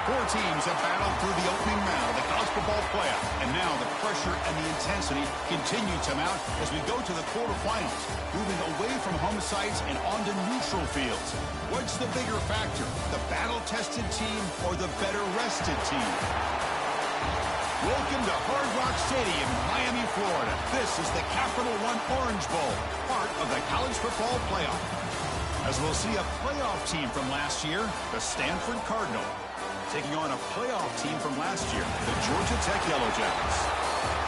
Four teams have battled through the opening round of the college football playoff, and now the pressure and the intensity continue to mount as we go to the quarterfinals, moving away from home sites and onto neutral fields. What's the bigger factor, the battle-tested team or the better-rested team? Welcome to Hard Rock Stadium in Miami, Florida. This is the Capital One Orange Bowl, part of the college football playoff. As we'll see a playoff team from last year, the Stanford Cardinal, taking on a playoff team from last year, the Georgia Tech Yellow Jackets.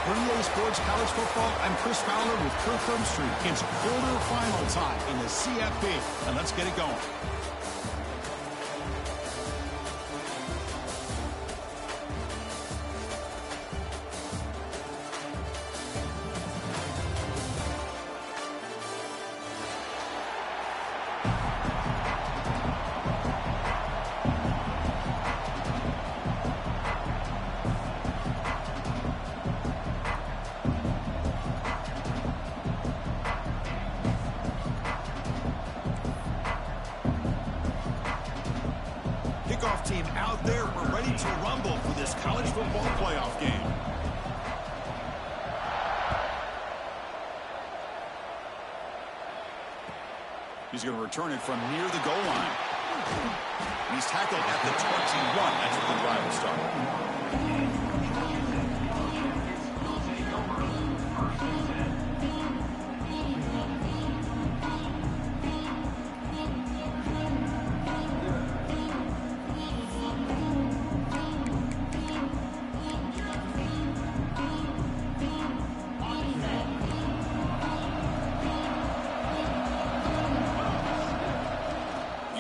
For EA Sports College Football, I'm Chris Fowler with Kirk Herbstreit. It's quarterfinal time in the CFP, and let's get it going. Kickoff team out there. We're ready to rumble for this college football playoff game. He's going to return it from near the goal line. He's tackled at the 21. That's where the drive will start.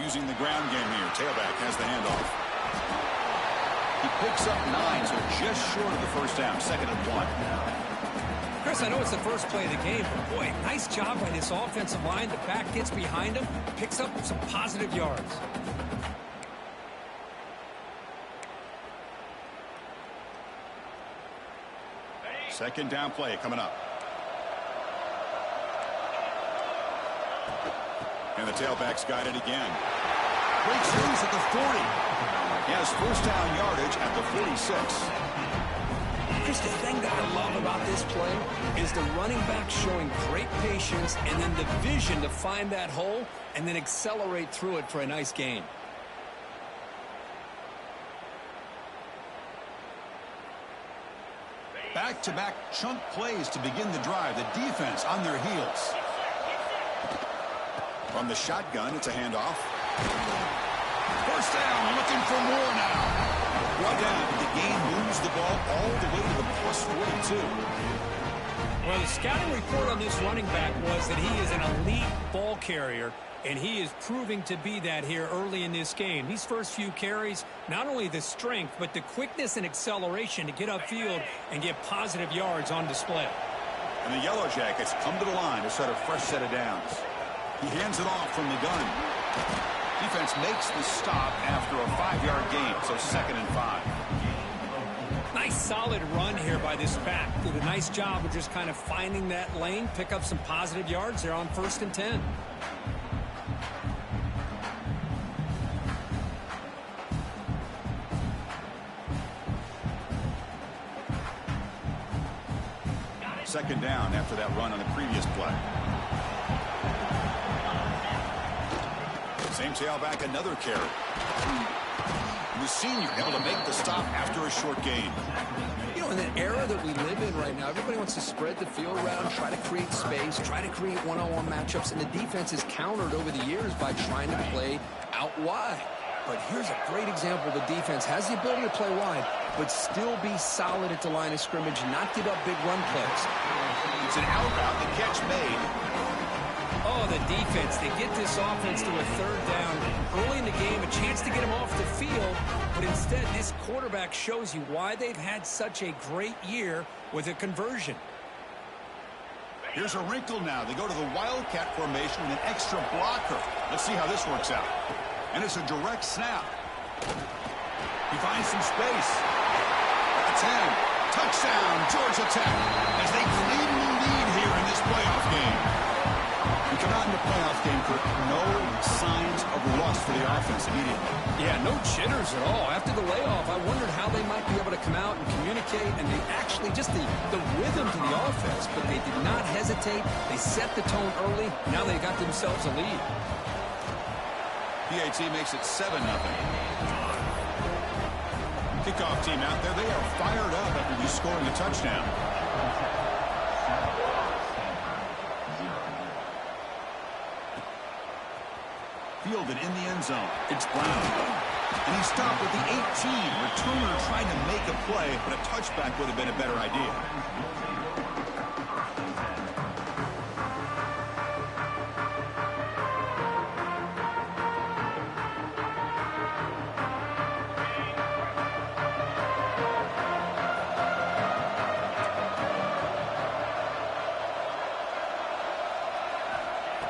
Using the ground game here. Tailback has the handoff. He picks up 9, so just short of the first down. 2nd and 1. Chris, I know it's the first play of the game, but boy, nice job by this offensive line. The back gets behind him, picks up some positive yards. Second down play coming up. And the tailback's got it again. Breaks loose at the 40. He has first down yardage at the 46. Chris, the thing that I love about this play is the running back showing great patience and then the vision to find that hole and then accelerate through it for a nice gain. Back-to-back chunk plays to begin the drive. The defense on their heels. From the shotgun, it's a handoff. First down, looking for more now. Brought down, but the game moves the ball all the way to the plus 42. Well, the scouting report on this running back was that he is an elite ball carrier, and he is proving to be that here early in this game. These first few carries, not only the strength, but the quickness and acceleration to get upfield and get positive yards on display. And the Yellow Jackets come to the line to set a fresh set of downs. He hands it off from the gun. Defense makes the stop after a 5-yard gain, so 2nd and 5. Nice solid run here by this back. Did a nice job of just kind of finding that lane, pick up some positive yards there on 1st and 10. Second down after that run on the previous play. Same tailback, another carry. The senior able to make the stop after a short gain. You know, in the era that we live in right now, everybody wants to spread the field around, try to create space, try to create one-on-one matchups, and the defense is countered over the years by trying to play out wide. But here's a great example. The defense has the ability to play wide, but still be solid at the line of scrimmage, not give up big run plays. It's an out route, the catch made. Oh, the defense. They get this offense to a 3rd down early in the game, a chance to get him off the field, but instead this quarterback shows you why they've had such a great year with a conversion. Here's a wrinkle now. They go to the Wildcat formation with an extra blocker. Let's see how this works out. And it's a direct snap. He finds some space. At the 10. Touchdown, Georgia Tech, as they claim the lead here in this playoff game. We come out in the playoff game, Kirk. No signs of rust for the offense immediately. Yeah, no jitters at all. After the layoff, I wondered how they might be able to come out and communicate, and they actually just the rhythm to the offense, but they did not hesitate. They set the tone early. Now they got themselves a lead. PAT makes it 7-0. Kickoff team out there. They are fired up after just scoring a touchdown. Fielded in the end zone. It's Brown. And he stopped at the 18. Returner trying to make a play, but a touchback would have been a better idea.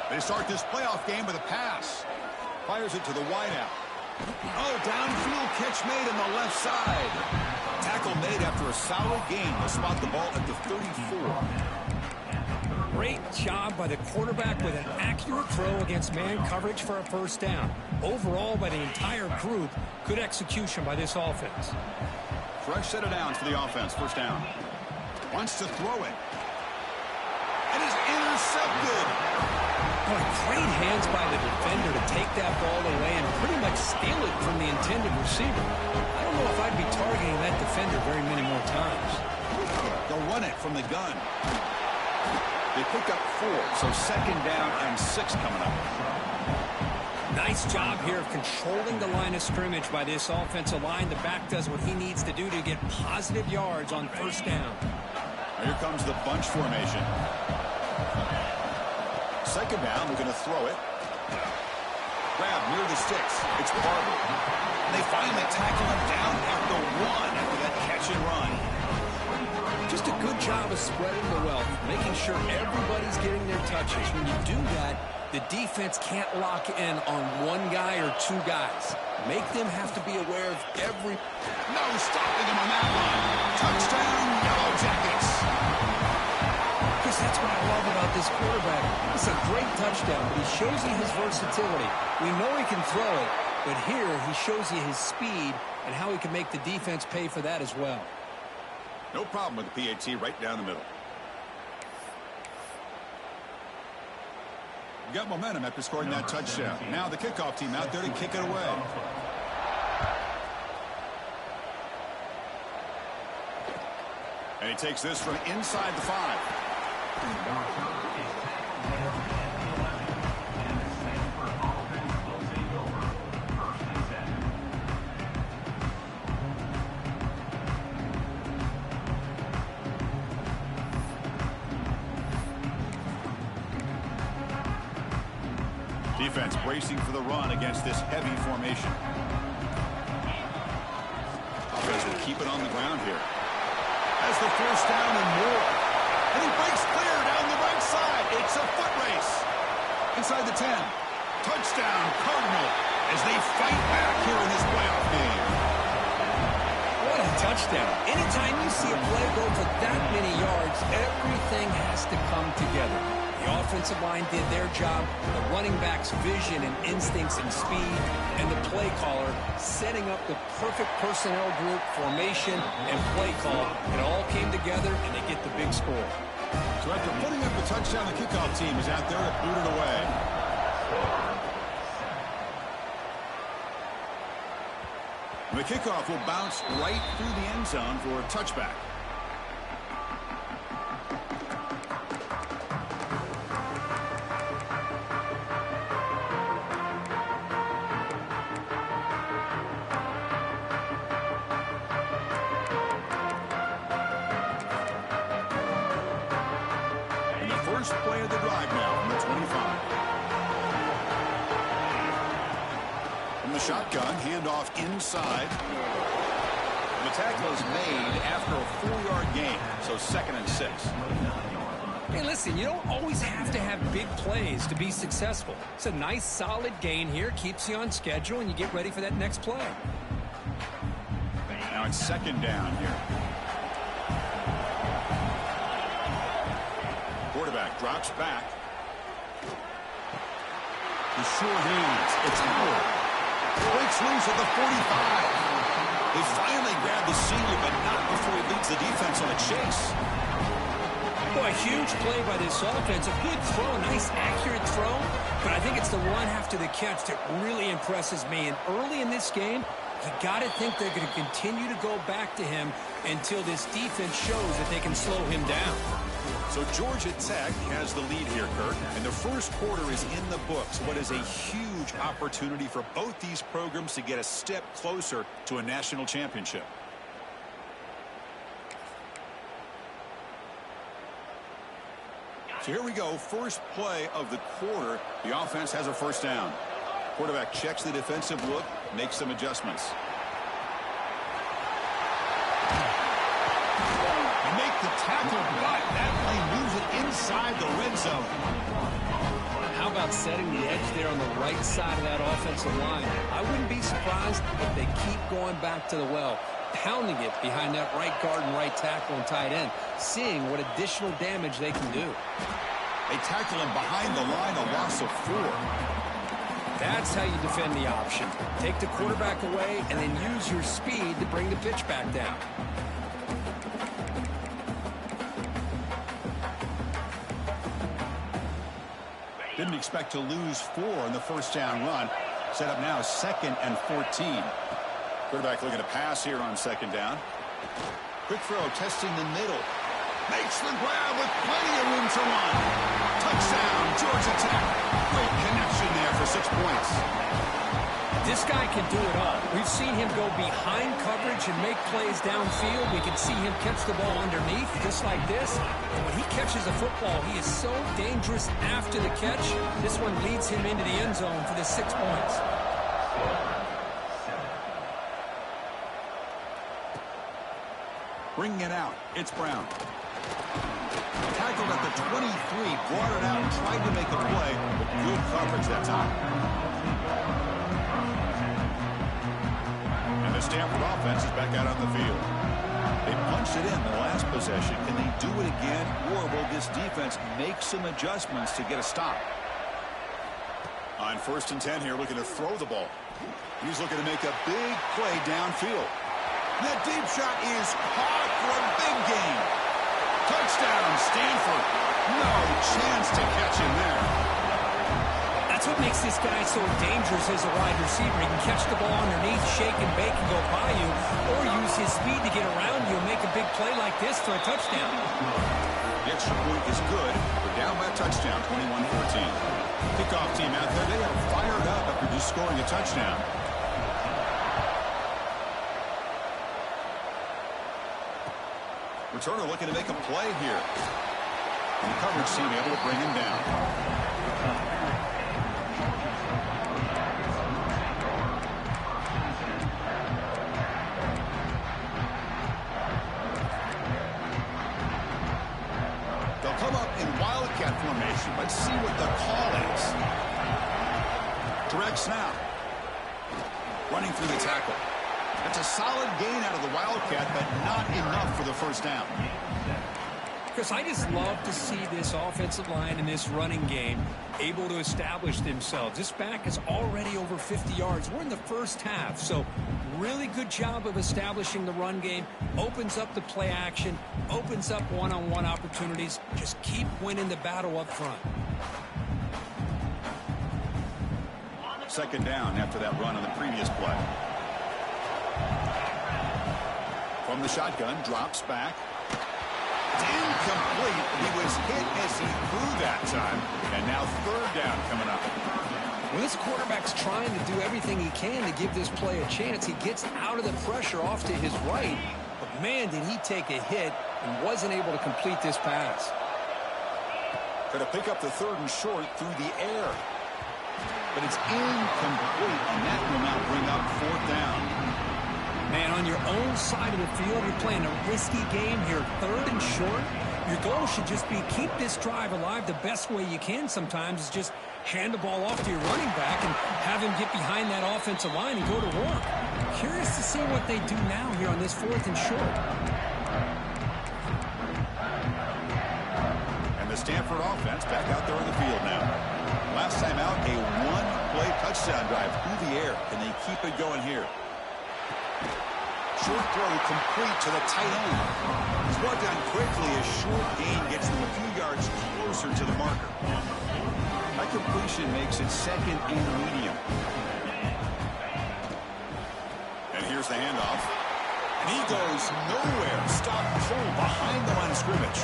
They start this playoff game with a pass. Fires it to the wideout. Oh, downfield catch made on the left side. Tackle made after a solid gain. They'll spot the ball at the 34. Great job by the quarterback with an accurate throw against man coverage for a first down. Overall, by the entire group, good execution by this offense. Fresh set of downs for the offense. First down. Wants to throw it. It is intercepted. Boy, great hands by the defender to take that ball away and pretty much steal it from the intended receiver. I don't know if I'd be targeting that defender very many more times. They'll run it from the gun. They pick up 4, so second down and 6 coming up. Nice job here of controlling the line of scrimmage by this offensive line. The back does what he needs to do to get positive yards on first down. Here comes the bunch formation. Second down, they're going to throw it. Grab near the sticks. It's Barber. And they finally tackle him down at the 1 after that catch and run. Just a good job of spreading the wealth, making sure everybody's getting their touches. When you do that, the defense can't lock in on one guy or two guys. Make them have to be aware of every... No stopping him on that one. Touchdown, Yellow Jackets. Chris, that's what I love about this quarterback. It's a great touchdown, but he shows you his versatility. We know he can throw it, but here he shows you his speed and how he can make the defense pay for that as well. No problem with the PAT right down the middle. You got momentum after scoring that touchdown. Now the kickoff team out there to kick it away. And he takes this from inside the 5. Defense bracing for the run against this heavy formation. Offense will keep it on the ground here. Has the first down and more. And he breaks clear down the right side. It's a foot race. Inside the 10. Touchdown, Cardinal, as they fight back here in this playoff game. What a touchdown. Anytime you see a play go for that many yards, everything has to come together. The offensive line did their job, the running back's vision and instincts and speed, and the play caller setting up the perfect personnel group, formation, and play call. It all came together, and they get the big score. So after putting up the touchdown, the kickoff team is out there to boot it away. And the kickoff will bounce right through the end zone for a touchback. First play of the drive now from the 25. From the shotgun, handoff inside. And the tackle is made after a 4-yard gain, so 2nd and 6. Hey, listen, you don't always have to have big plays to be successful. It's a nice, solid gain here, keeps you on schedule, and you get ready for that next play. Now it's 2nd down here. Quarterback drops back. The sure hands. It's Howard. Breaks loose at the 45. They finally grab the senior, but not before he leads the defense on a chase. Boy, a huge play by this offense. A good throw, a nice accurate throw. But I think it's the run after the catch that really impresses me. And early in this game, you got to think they're going to continue to go back to him until this defense shows that they can slow him down. So Georgia Tech has the lead here, Kurt. And the first quarter is in the books. What is a huge opportunity for both these programs to get a step closer to a national championship. So here we go. First play of the quarter. The offense has a first down. Quarterback checks the defensive look, makes some adjustments. They make the tackle, but that play moves it inside the red zone. How about setting the edge there on the right side of that offensive line? I wouldn't be surprised if they keep going back to the well, pounding it behind that right guard and right tackle and tight end, seeing what additional damage they can do. They tackle him behind the line, a loss of 4. That's how you defend the option. Take the quarterback away and then use your speed to bring the pitch back down. Didn't expect to lose 4 in the first down run. Set up now 2nd and 14. Quarterback looking to pass here on 2nd down. Quick throw, testing the middle. Makes the grab with plenty of room to run. Touchdown, Georgia Tech. Great connection there for 6 points. This guy can do it all. We've seen him go behind coverage and make plays downfield. We can see him catch the ball underneath, just like this. And when he catches a football, he is so dangerous after the catch. This one leads him into the end zone for the 6 points. Bringing it out, it's Brown. Tackled at the 23, brought it out, tried to make a play, but good coverage that time. And the Stanford offense is back out on the field. They punched it in the last possession. Can they do it again, or will this defense make some adjustments to get a stop? On 1st and 10 here, looking to throw the ball. He's looking to make a big play downfield. That deep shot is caught for a big gain. Touchdown, Stanford. No chance to catch him there. That's what makes this guy so dangerous as a wide receiver. He can catch the ball underneath, shake and bake and go by you, or use his speed to get around you and make a big play like this for a touchdown. The extra point is good. We're down by a touchdown, 21-14. Kickoff team out there, they are fired up after just scoring a touchdown. Returner looking to make a play here. And the coverage team able to bring him down. They'll come up in wildcat formation. Let's see what the call is. Direct snap. Running through the tackle. That's a solid gain out of the wildcat, but not enough for the first down. Because I just love to see this offensive line in this running game able to establish themselves. This back is already over 50 yards. We're in the first half, so really good job of establishing the run game. Opens up the play action, opens up one-on-one opportunities. Just keep winning the battle up front. 2nd down after that run on the previous play. From the shotgun, drops back. It's incomplete. He was hit as he threw that time. And now 3rd down coming up. Well, this quarterback's trying to do everything he can to give this play a chance. He gets out of the pressure off to his right. But, man, did he take a hit and wasn't able to complete this pass. Going to pick up the 3rd and short through the air. But it's incomplete, and that will now bring up 4th down. Man, on your own side of the field, you're playing a risky game here. 3rd and short. Your goal should just be keep this drive alive the best way you can sometimes is just hand the ball off to your running back and have him get behind that offensive line and go to work. Curious to see what they do now here on this 4th and short. And the Stanford offense back out there on the field now. Last time out, a 1 touchdown drive through the air. Can they keep it going here? Short throw complete to the tight end. He's brought down quickly as short gain gets them a few yards closer to the marker. That completion makes it second and medium. And here's the handoff. And he goes nowhere. Stop cold behind the line of scrimmage.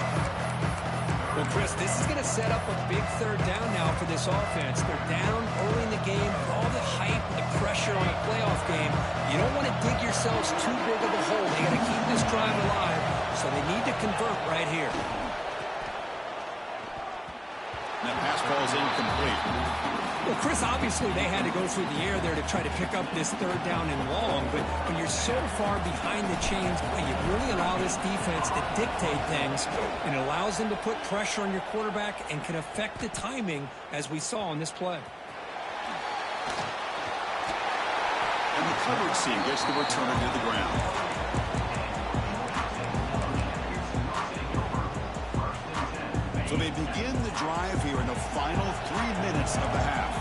Well, Chris, this is going to set up a big third down now for this offense. They're down early in the game. All the hype, the pressure on a playoff game. You don't want to dig yourselves too big of a hole. They got to keep this drive alive, so they need to convert right here. And that pass falls incomplete. Well, Chris, obviously they had to go through the air there to try to pick up this third down and long, but when you're so far behind the chains, you really allow this defense to dictate things, and it allows them to put pressure on your quarterback and can affect the timing, as we saw on this play. And the coverage team gets the returner to the ground. So they begin the drive here in the final 3 minutes of the half.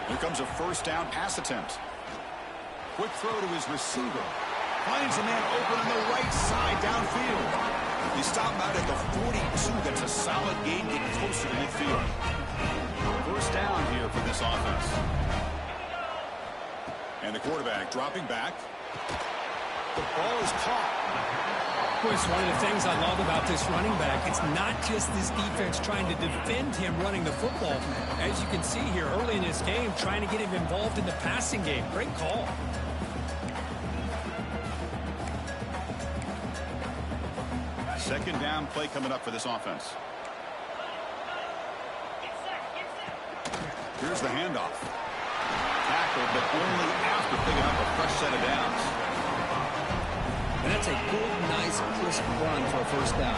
Here comes a first down pass attempt. Quick throw to his receiver. Finds a man open on the right side downfield. They stop out at the 42. That's a solid gain, getting closer to midfield. First down here for this offense. And the quarterback dropping back. The ball is caught. It's one of the things I love about this running back. It's not just this defense trying to defend him running the football. As you can see here early in this game, trying to get him involved in the passing game. Great call. Second down play coming up for this offense. Here's the handoff. Tackle, but only after picking up a fresh set of downs. And that's a good, nice, crisp run for a first down.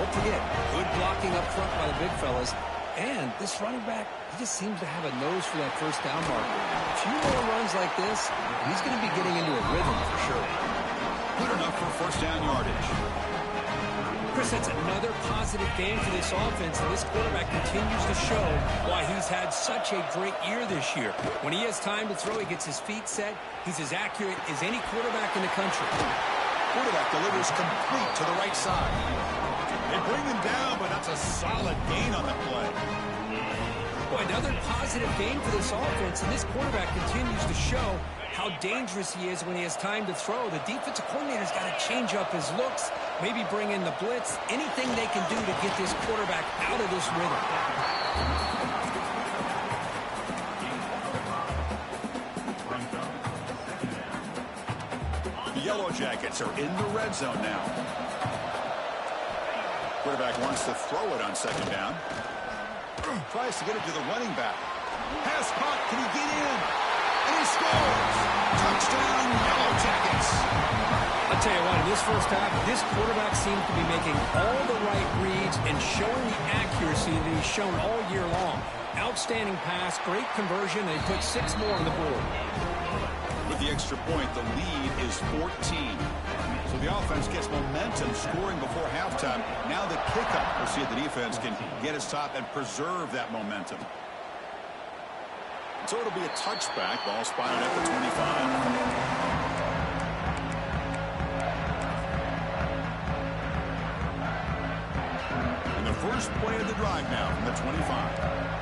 Don't forget, good blocking up front by the big fellas. And this running back, he just seems to have a nose for that first down marker. A few more runs like this, and he's going to be getting into a rhythm for sure. Good enough for first down yardage. Chris, that's another positive game for this offense, and this quarterback continues to show why he's had such a great year this year. When he has time to throw, he gets his feet set. He's as accurate as any quarterback in the country. Quarterback delivers complete to the right side. They bring him down, but that's a solid gain on the play. Boy, another positive game for this offense, and this quarterback continues to show how dangerous he is when he has time to throw. The defensive coordinator's got to change up his looks, maybe bring in the blitz, anything they can do to get this quarterback out of this rhythm. Yellow Jackets are in the red zone now. Quarterback wants to throw it on second down. Tries to get it to the running back. Pass caught. Can he get in? And he scores! Touchdown, Yellow Jackets! I'll tell you what, in this first half, this quarterback seems to be making all the right reads and showing the accuracy that he's shown all year long. Outstanding pass, great conversion, and he put 6 more on the board. With the extra point, the lead is 14. So the offense gets momentum scoring before halftime. Now the kickoff. We'll see if the defense can get its top and preserve that momentum. So it'll be a touchback. Ball spotted at the 25. And the first play of the drive now from the 25.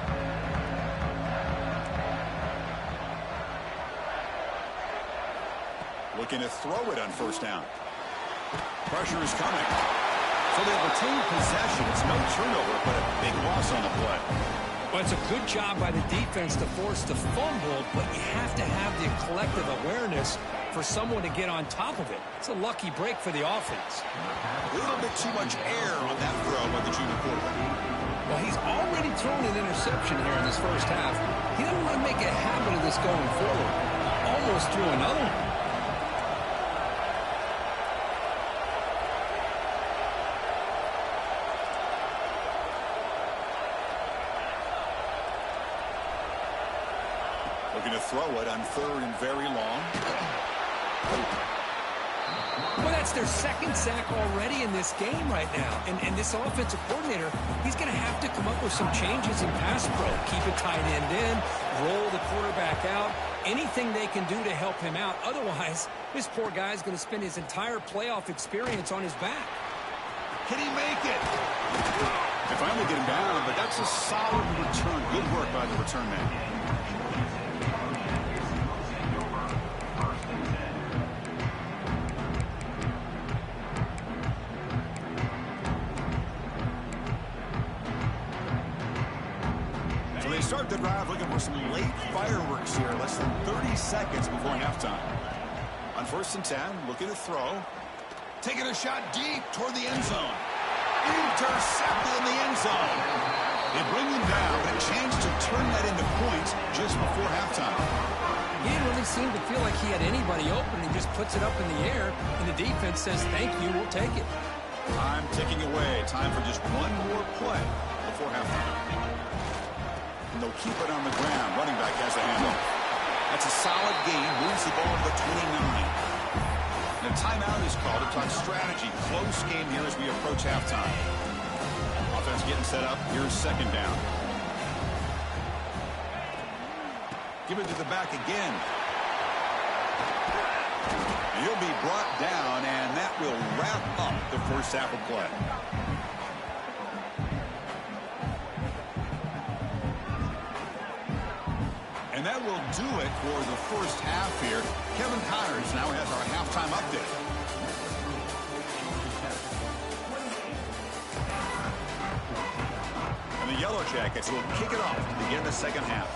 Looking to throw it on first down. Pressure is coming. So they'll retain possession. It's no turnover, but a big loss on the play. Well, it's a good job by the defense to force the fumble, but you have to have the collective awareness for someone to get on top of it. It's a lucky break for the offense. A little bit too much air on that throw by the junior quarterback. Well, he's already thrown an interception here in this first half. He doesn't want to make a habit of this going forward. Almost threw another one. Looking to throw it on third and very long. Well, that's their second sack already in this game right now. And this offensive coordinator, he's going to have to come up with some changes in pass pro. Keep a tight end in, roll the quarterback out, anything they can do to help him out. Otherwise, this poor guy's going to spend his entire playoff experience on his back. Can he make it? They finally get him down, but that's a solid return. Good work by the return man. Start the drive looking for some late fireworks here. Less than 30 seconds before halftime. On 1st and 10, looking to throw. Taking a shot deep toward the end zone. Intercepted in the end zone. They bring him down, but a chance to turn that into points just before halftime. He didn't really seem to feel like he had anybody open. He just puts it up in the air, and the defense says, thank you, we'll take it. Time ticking away. Time for just one more play before halftime. And they'll keep it on the ground. Running back has the handoff. That's a solid gain. Moves the ball to the 29. And a timeout is called to talk strategy. Close game here as we approach halftime. Offense getting set up. Here's 2nd down. Give it to the back again. And he'll be brought down, and that will wrap up the first half of play. And that will do it for the first half here. Kevin Connors now has our halftime update. And the Yellow Jackets will kick it off to begin the second half.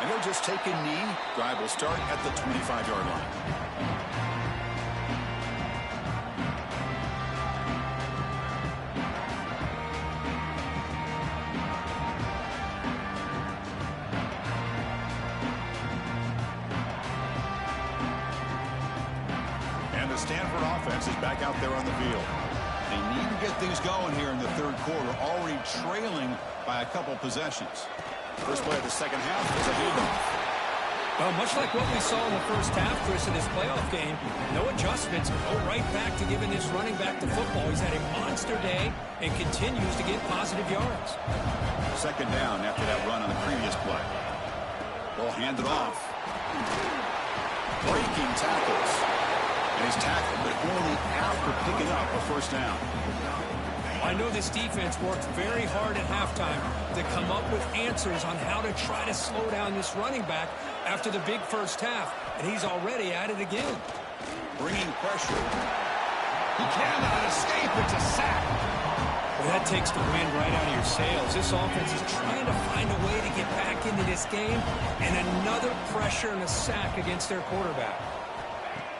And they'll just take a knee. Drive will start at the 25-yard line. Stanford offense is back out there on the field. They need to get things going here in the 3rd quarter, already trailing by a couple possessions. First play of the second half is a handoff. Well, much like what we saw in the first half, Chris, in this playoff game, no adjustments. Go right back to giving this running back the football. He's had a monster day and continues to get positive yards. 2nd down after that run on the previous play. Ball handed off. Breaking tackles. And he's tackled, but only after picking up a 1st down. I know this defense worked very hard at halftime to come up with answers on how to try to slow down this running back after the big first half, and he's already at it again. Bringing pressure. He cannot escape. It's a sack. Well, that takes the wind right out of your sails. This offense is trying to find a way to get back into this game, and another pressure and a sack against their quarterback.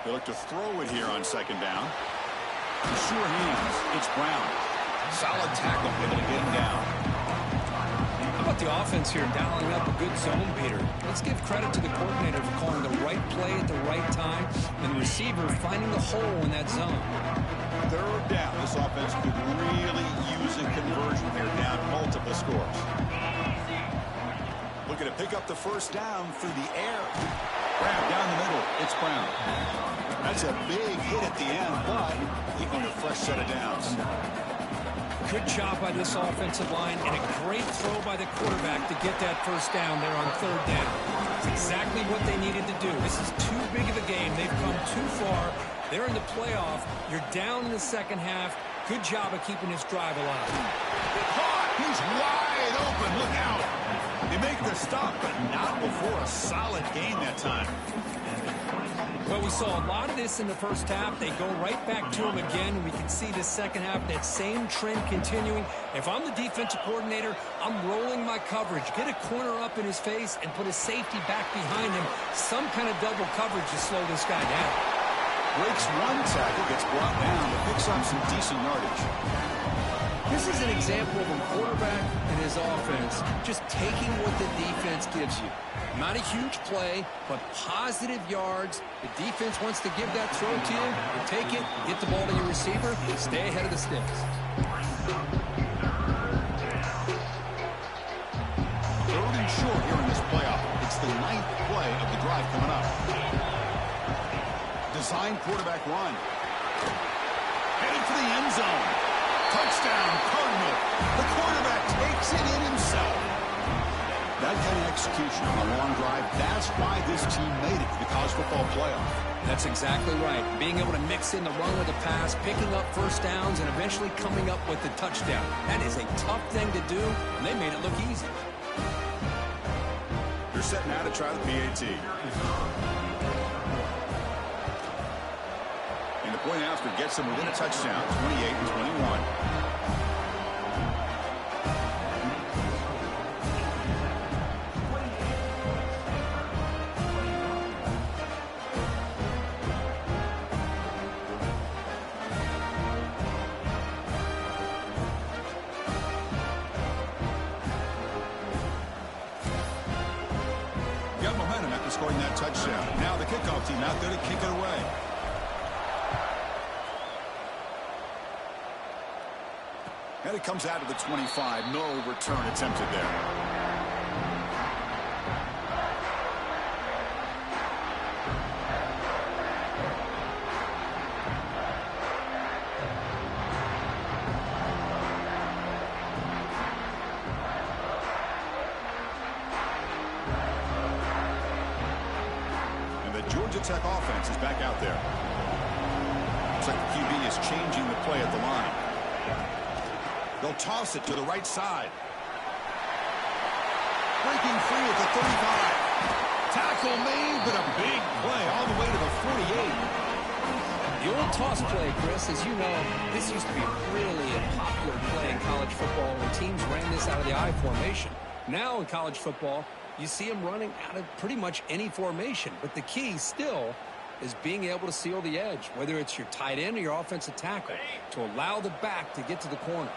They look to throw it here on 2nd down. Sure hands. It's Brown. Solid tackle, able to get him down. How about the offense here dialing up a good zone beater? Let's give credit to the coordinator for calling the right play at the right time and the receiver finding the hole in that zone. 3rd down. This offense could really use a conversion here, down multiple scores. Looking to pick up the 1st down through the air. Grab down the middle. It's Brown. That's a big hit at the end, but he earned a fresh set of downs. Good job by this offensive line and a great throw by the quarterback to get that 1st down there on 3rd down. It's exactly what they needed to do. This is too big of a game. They've come too far. They're in the playoff. You're down in the second half. Good job of keeping this drive alive. Caught. He's wide open. Look out. They make the stop, but not before a solid gain that time. Well, we saw a lot of this in the first half. They go right back to him again. We can see the second half, that same trend continuing. If I'm the defensive coordinator, I'm rolling my coverage. Get a corner up in his face and put a safety back behind him. Some kind of double coverage to slow this guy down. Breaks one tackle, gets brought down, but picks up some decent yardage. This is an example of a quarterback and his offense just taking what the defense gives you. Not a huge play, but positive yards. The defense wants to give that throw to you. You take it, get the ball to your receiver, stay ahead of the sticks. 3rd and short. It's the 9th play of the drive coming up. Design quarterback run. Headed for the end zone. Touchdown, Cardinal. The quarterback takes it in himself. That kind of execution on a long drive, that's why this team made it to the college football playoff. That's exactly right. Being able to mix in the run with the pass, picking up first downs, and eventually coming up with the touchdown. That is a tough thing to do, and they made it look easy. They're set now to try the PAT. And the point after gets them within a touchdown, 28-21. Got momentum after scoring that touchdown. Now the kickoff team out there to kick it away. And it comes out of the 25. No return attempted there. Georgia Tech offense is back out there. Looks like the QB is changing the play at the line. They'll toss it to the right side. Breaking free at the 35. Tackle made, but a big play all the way to the 48. The old toss play, Chris, as you know, this used to be really a popular play in college football when teams ran this out of the I formation. Now in college football, you see them running out of pretty much any formation. But the key still is being able to seal the edge, whether it's your tight end or your offensive tackle, to allow the back to get to the corner.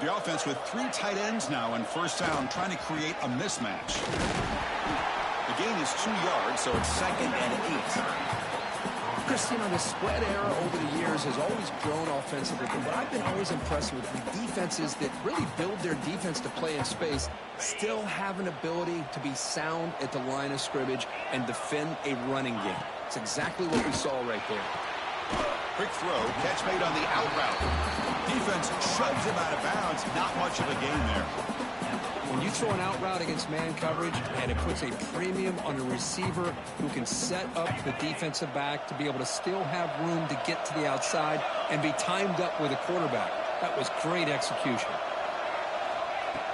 The offense with 3 tight ends now on first down, trying to create a mismatch. The gain is 2 yards, so it's 2nd and 8. Chris, you know, the spread era over the years has always grown offensively, but I've been always impressed with the defenses that really build their defense to play in space, still have an ability to be sound at the line of scrimmage and defend a running game. It's exactly what we saw right there. Quick throw, catch made on the out route. Defense shoves him out of bounds. Not much of a gain there. When you throw an out route against man coverage, and it puts a premium on a receiver who can set up the defensive back to be able to still have room to get to the outside and be timed up with a quarterback. That was great execution.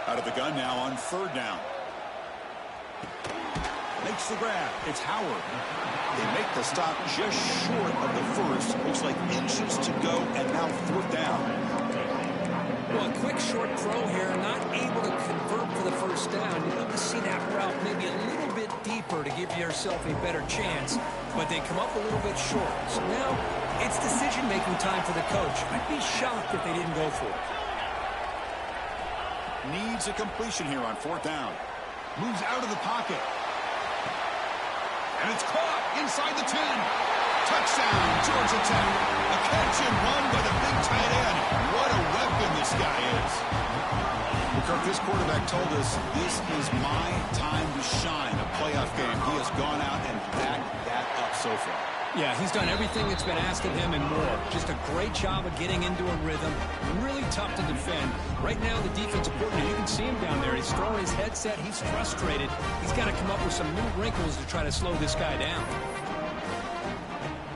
Out of the gun now on 3rd down. Makes the grab. It's Howard. They make the stop just short of the first. Looks like inches to go, and now 4th down. Well, a quick short throw here, not able to convert for the first down. You love to see that route maybe a little bit deeper to give yourself a better chance, but they come up a little bit short. So now it's decision-making time for the coach. I'd be shocked if they didn't go for it. Needs a completion here on 4th down. Moves out of the pocket. And it's caught inside the 10. Touchdown, Georgia Tech. A catch and run by the big tight end. What a weapon this guy is. Kirk, this quarterback told us this is my time to shine, a playoff game. He has gone out and backed that up so far. Yeah, he's done everything that's been asked of him and more. Just a great job of getting into a rhythm. Really tough to defend. Right now, the defensive coordinator, you can see him down there. He's throwing his headset. He's frustrated. He's got to come up with some new wrinkles to try to slow this guy down.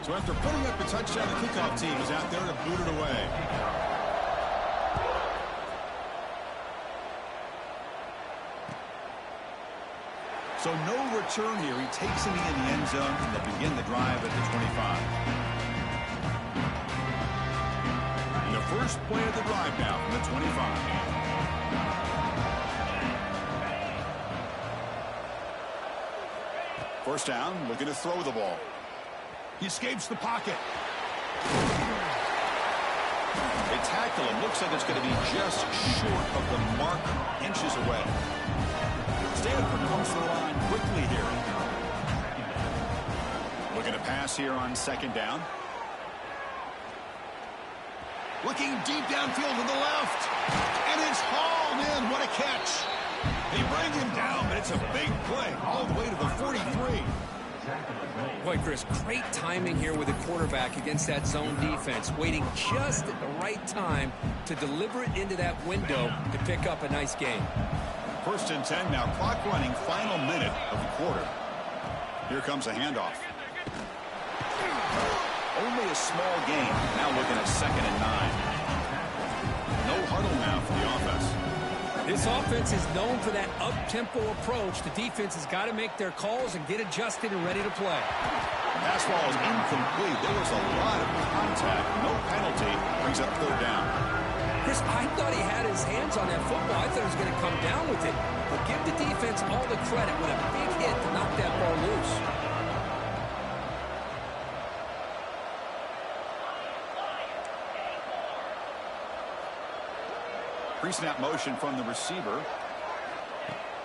So after putting up the touchdown, the kickoff team is out there to boot it away. So no return here. He takes it in the end zone, and they begin the drive at the 25. And the first play of the drive now from the 25. First down, looking to throw the ball. He escapes the pocket. They tackle him. Looks like it's going to be just short of the mark, inches away. Stanford comes to the line quickly here. Looking to pass here on 2nd down. Looking deep downfield to the left. And it's hauled in. What a catch. They bring him down, but it's a big play all the way to the 43. Boy, Chris, great timing here with the quarterback against that zone defense, waiting just at the right time to deliver it into that window to pick up a nice gain. 1st and 10 now, clock running, final minute of the quarter. Here comes a handoff. Only a small gain. Now looking at 2nd and 9. No huddle now for the offense. This offense is known for that up-tempo approach. The defense has got to make their calls and get adjusted and ready to play. Pass ball is incomplete. There was a lot of contact. No penalty. Brings up 3rd down. Chris, I thought he had his hands on that football. I thought he was going to come down with it. But give the defense all the credit with a big hit to knock that ball loose. Pre-snap motion from the receiver.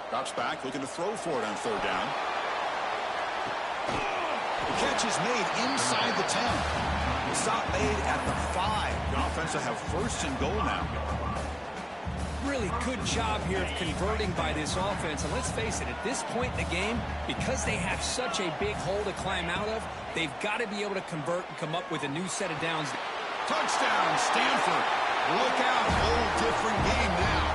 Drops back, looking to throw for it on 3rd down. The catch is made inside the 10. The stop made at the 5. The offense will have 1st and goal now. Really good job here of converting by this offense. And let's face it, at this point in the game, because they have such a big hole to climb out of, they've got to be able to convert and come up with a new set of downs. Touchdown, Stanford. Look out, whole different game now.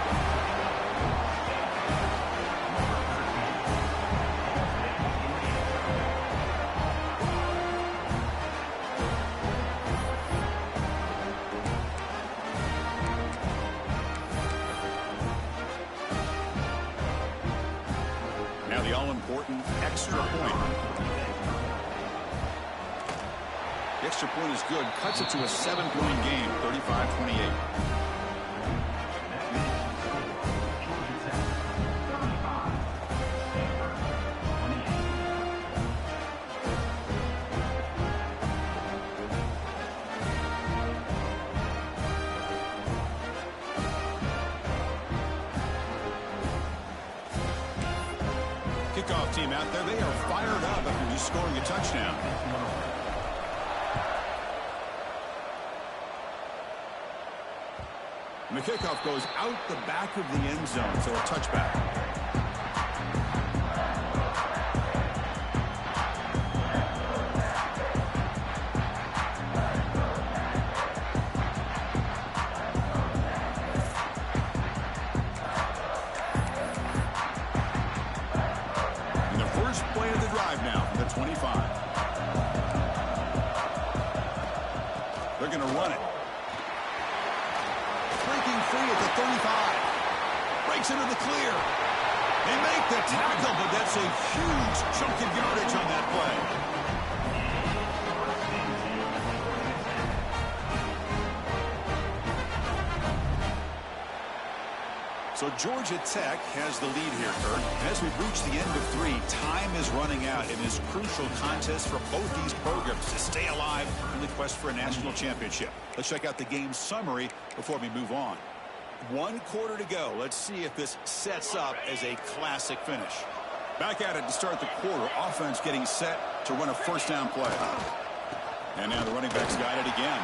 Now the all-important extra point. The extra point is good. Cuts it to a 7-point game, 35-28. Kickoff team out there. They are fired up after just scoring a touchdown. And the kickoff goes out the back of the end zone, so a touchback. And the first play of the drive now from the 25. They're going to run it. Breaking free at the 35. Breaks into the clear. They make the tackle, but that's a huge chunk of yardage on that play. So Georgia Tech has the lead here, Kurt. As we've reached the end of 3, time is running out in this crucial contest for both these programs to stay alive in the quest for a national championship. Let's check out the game summary before we move on. 1 quarter to go. Let's see if this sets up as a classic finish. Back at it to start the quarter. Offense getting set to run a 1st down play. And now the running backs got it again.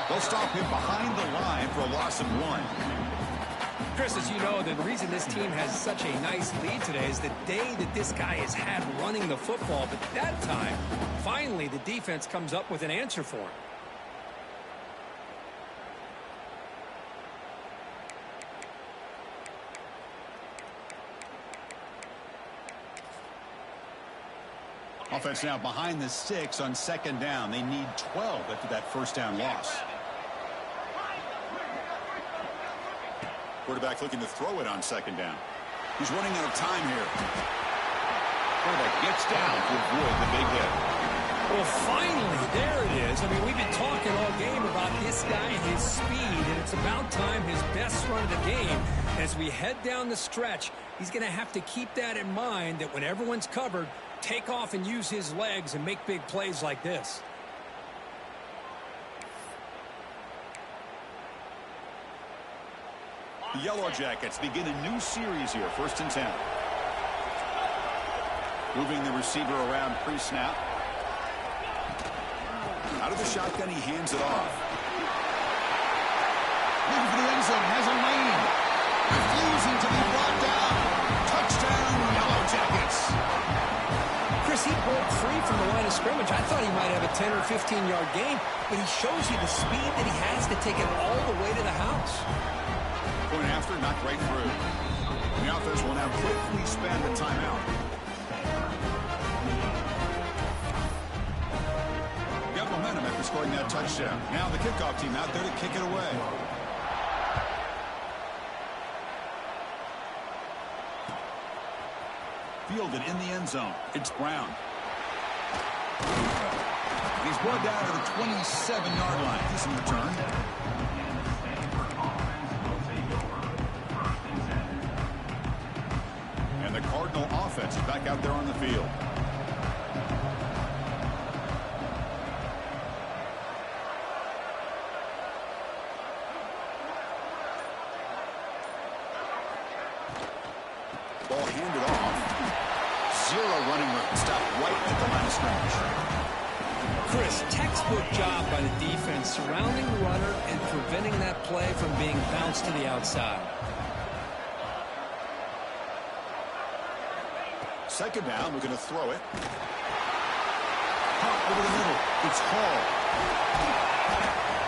They'll stop him behind the line for a loss of 1. Chris, as you know, the reason this team has such a nice lead today is the day that this guy has had running the football. But that time, finally, the defense comes up with an answer for him. Offense now behind the 6 on 2nd down. They need 12 after that 1st down loss. Quarterback looking to throw it on 2nd down. He's running out of time here. Quarterback gets down to avoid the big hit. Well, finally, there it is. I mean, we've been talking all game about this guy, his speed, and it's about time his best run of the game. As we head down the stretch, he's going to have to keep that in mind, that when everyone's covered, take off and use his legs and make big plays like this. The Yellow Jackets begin a new series here, 1st and 10. Moving the receiver around pre-snap. Out of the shotgun, he hands it off. Looking for the end zone, has a lane. Refusing to be brought down. as he broke free from the line of scrimmage, I thought he might have a 10 or 15-yard gain, but he shows you the speed that he has to take it all the way to the house. Point after, not right through. And the offense will now quickly spend the timeout. Got momentum after scoring that touchdown. Now the kickoff team out there to kick it away. Fielded in the end zone. It's Brown. He's brought down to the 27-yard line. Decent return. And the Cardinal offense is back out there on the field. Ball handed off. Zero running room. Stop right at the line of scrimmage. Chris, textbook job by the defense surrounding the runner and preventing that play from being bounced to the outside. Second down, we're going to throw it. Pop over the middle. It's Hall.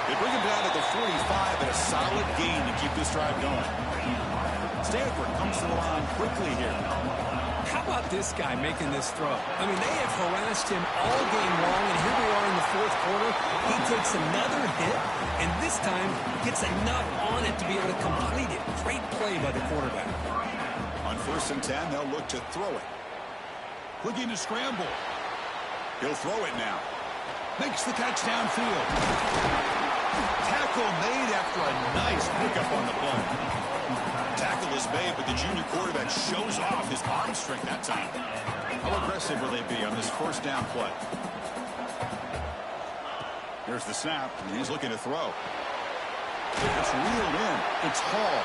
They bring him down to the 45 at a solid gain to keep this drive going. Stanford comes to the line quickly here. How about this guy making this throw? I mean, they have harassed him all game long, and here we are in the fourth quarter. He takes another hit, and this time gets enough on it to be able to complete it. Great play by the quarterback. On 1st and 10, they'll look to throw it. Looking to scramble. He'll throw it now. Makes the catch downfield. Tackle made after a nice pickup on the play. Tackle is made, but the junior quarterback shows off his arm strength that time. How aggressive will they be on this first down play? Here's the snap, and he's looking to throw. It's reeled in. It's Hall.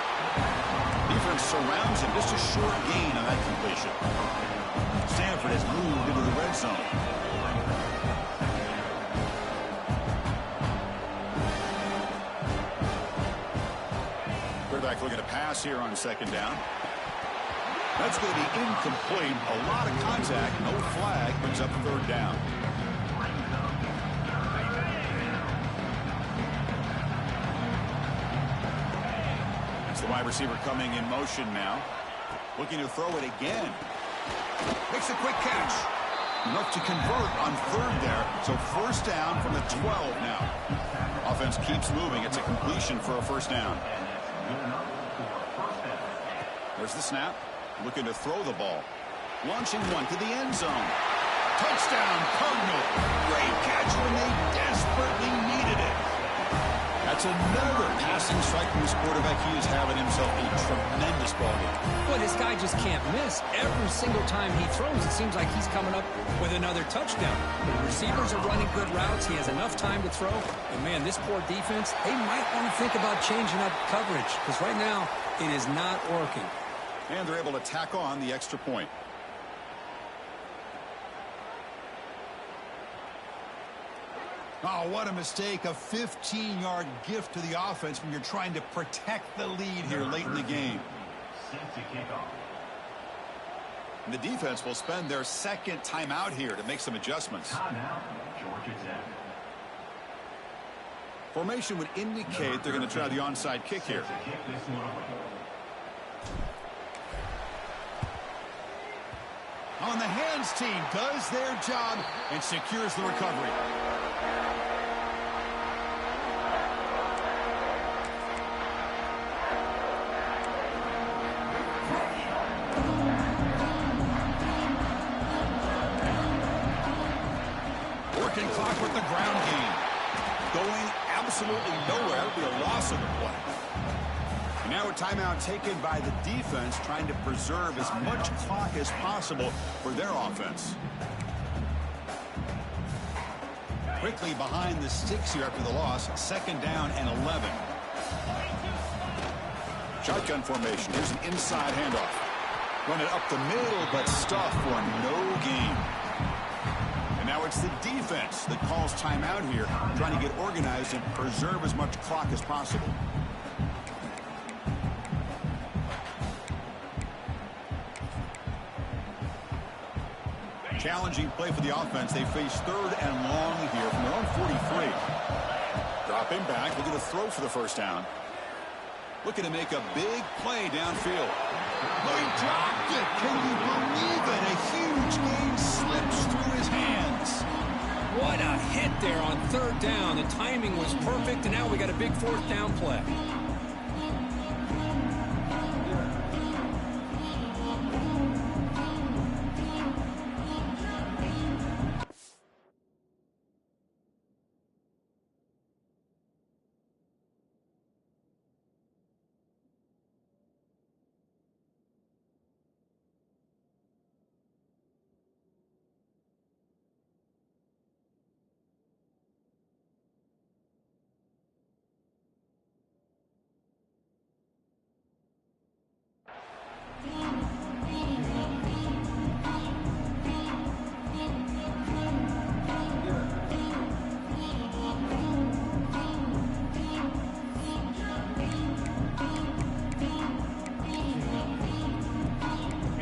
Defense surrounds him. Just a short gain on that completion. Stanford has moved into the red zone. Quarterback looking to pass here on second down. That's going to be incomplete. A lot of contact. No flag. Brings up third down. It's the wide receiver coming in motion now. Looking to throw it again. Makes a quick catch. Enough to convert on third there. So first down from the 12 now. Offense keeps moving. It's a completion for a first down. There's the snap. Looking to throw the ball. Launching one to the end zone. Touchdown, Cardinal. Great catch when they desperately needed it. That's another passing strike from this quarterback. He is having himself a tremendous ballgame. Well, this guy just can't miss. Every single time he throws, it seems like he's coming up with another touchdown. The receivers are running good routes. He has enough time to throw. And, man, this poor defense, they might want to think about changing up coverage because right now it is not working. And they're able to tack on the extra point. Oh, what a mistake. A 15-yard gift to the offense when you're trying to protect the lead here late in the game. And the defense will spend their second timeout here to make some adjustments. Formation would indicate they're going to try the onside kick here. On the hands team does their job and secures the recovery. Working clock with the ground game. Going absolutely nowhere. It'll be a loss of the play. And now a timeout taken by the defense, trying to preserve as much clock as possible for their offense. Quickly behind the sticks here after the loss. Second down and 11. Shotgun formation. Here's an inside handoff. Run it up the middle, but stuff for no gain. And now it's the defense that calls timeout here, trying to get organized and preserve as much clock as possible. challenging play for the offense. They face 3rd and long here from their own 43. Drop him back. Looking to throw for the first down. Looking to make a big play downfield. He dropped it. Can you believe it? A huge game slips through his hands. What a hit there on 3rd down. The timing was perfect, and now we got a big 4th down play.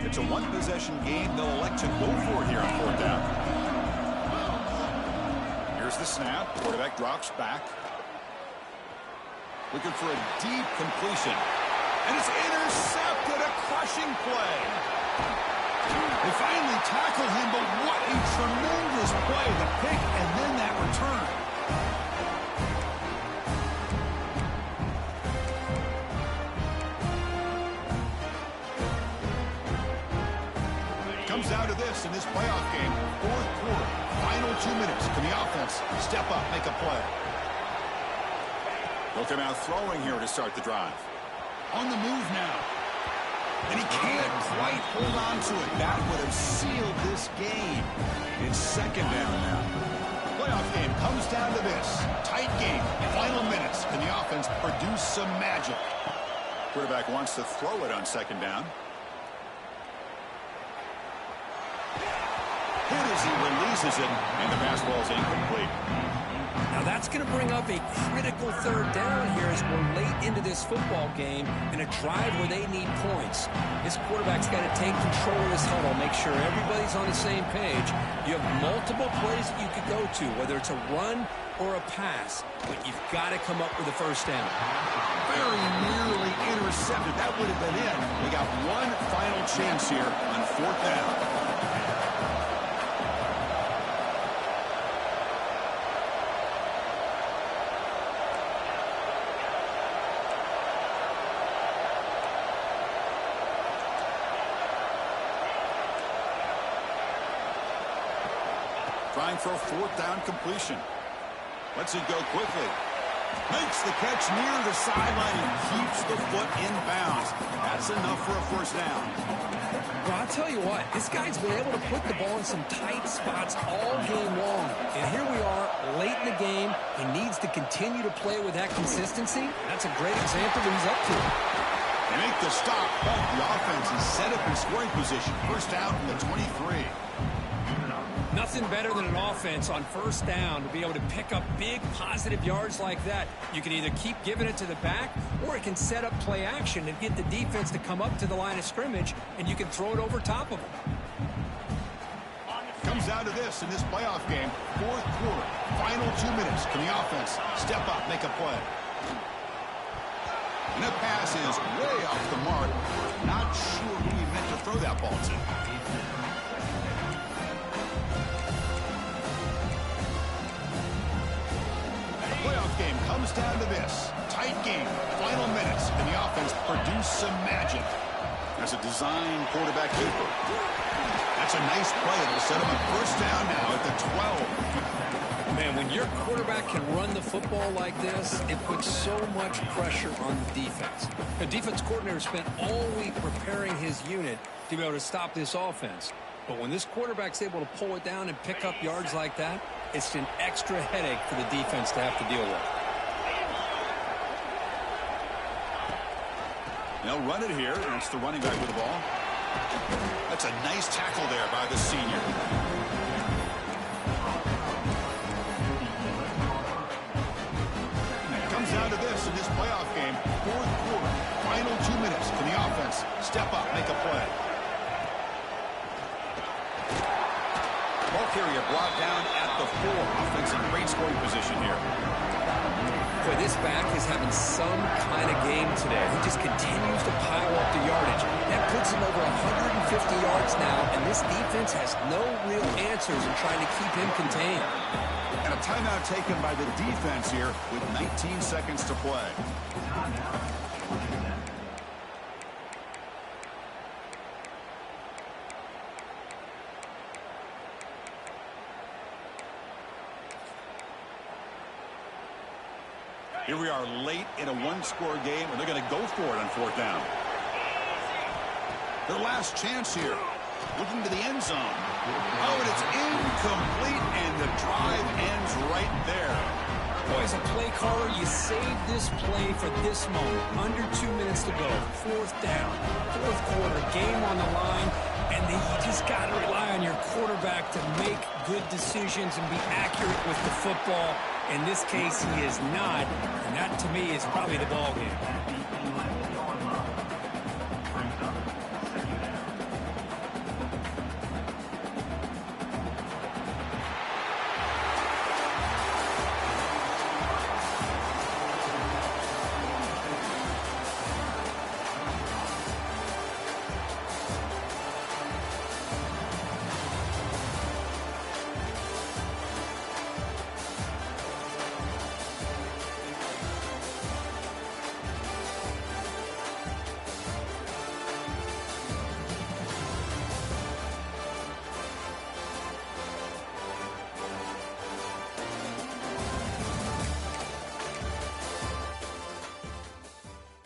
It's a one-possession game. They'll elect to go for it here on 4th down. Here's the snap. Quarterback drops back. Looking for a deep completion. And it's intercepted. A crushing play. They finally tackle him, but what a tremendous play. The pick and then that return. Comes down to this in this playoff game. 4th quarter. Final 2 minutes. Can the offense step up, make a play? They'll come out throwing here to start the drive. On the move now. And he can't quite hold on to it. That would have sealed this game. It's 2nd down now. Playoff game comes down to this. Tight game. Final minutes. Can the offense produce some magic? Quarterback wants to throw it on 2nd down. Hit as he releases it, and the pass ball is incomplete. Now that's going to bring up a critical 3rd down here as we're late into this football game in a drive where they need points. This quarterback's got to take control of this huddle, make sure everybody's on the same page. You have multiple plays that you could go to, whether it's a run or a pass, but you've got to come up with a 1st down. Very nearly intercepted. That would have been it. We got one final chance here on 4th down. Trying for a 4th down completion. Lets it go quickly. Makes the catch near the sideline and keeps the foot in bounds. That's enough for a 1st down. Well, I'll tell you what, this guy's been able to put the ball in some tight spots all game long. And here we are, late in the game. He needs to continue to play with that consistency. That's a great example that he's up to. They make the stop, but the offense is set up in scoring position. 1st down from the 23. Nothing better than an offense on 1st down to be able to pick up big positive yards like that. You can either keep giving it to the back, or it can set up play action and get the defense to come up to the line of scrimmage, and you can throw it over top of them. Comes down to this in this playoff game. 4th quarter. Final 2 minutes. Can the offense step up, make a play? And the pass is way off the mark. Not sure who he meant to throw that ball to. Playoff game comes down to this. Tight game. Final minutes. Can the offense produce some magic? That's a design quarterback keeper. That's a nice play. It'll set him up 1st down now at the 12. Man, when your quarterback can run the football like this, it puts so much pressure on the defense. The defense coordinator spent all week preparing his unit to be able to stop this offense. But when this quarterback's able to pull it down and pick up yards like that, it's an extra headache for the defense to have to deal with. They'll run it here. That's the running back with the ball. That's a nice tackle there by the senior. It comes down to this in this playoff game. 4th quarter. Final 2 minutes. Can the offense step up, make a play? Ball carrier brought down at the 4. Offense in great scoring position here. Boy, this back is having some kind of game today. He just continues to pile up the yardage. That puts him over 150 yards now, and this defense has no real answers in trying to keep him contained. And a timeout taken by the defense here with 19 seconds to play. Here we are late in a one-score game, and they're going to go for it on 4th down. Their last chance here. Looking to the end zone. Oh, and it's incomplete, and the drive ends right there. Boy, as a play caller, you save this play for this moment. Under 2 minutes to go. 4th down. 4th quarter. Game on the line. And then you just got to rely on your quarterback to make good decisions and be accurate with the football. In this case, he is not. And that, to me, is probably the ball game.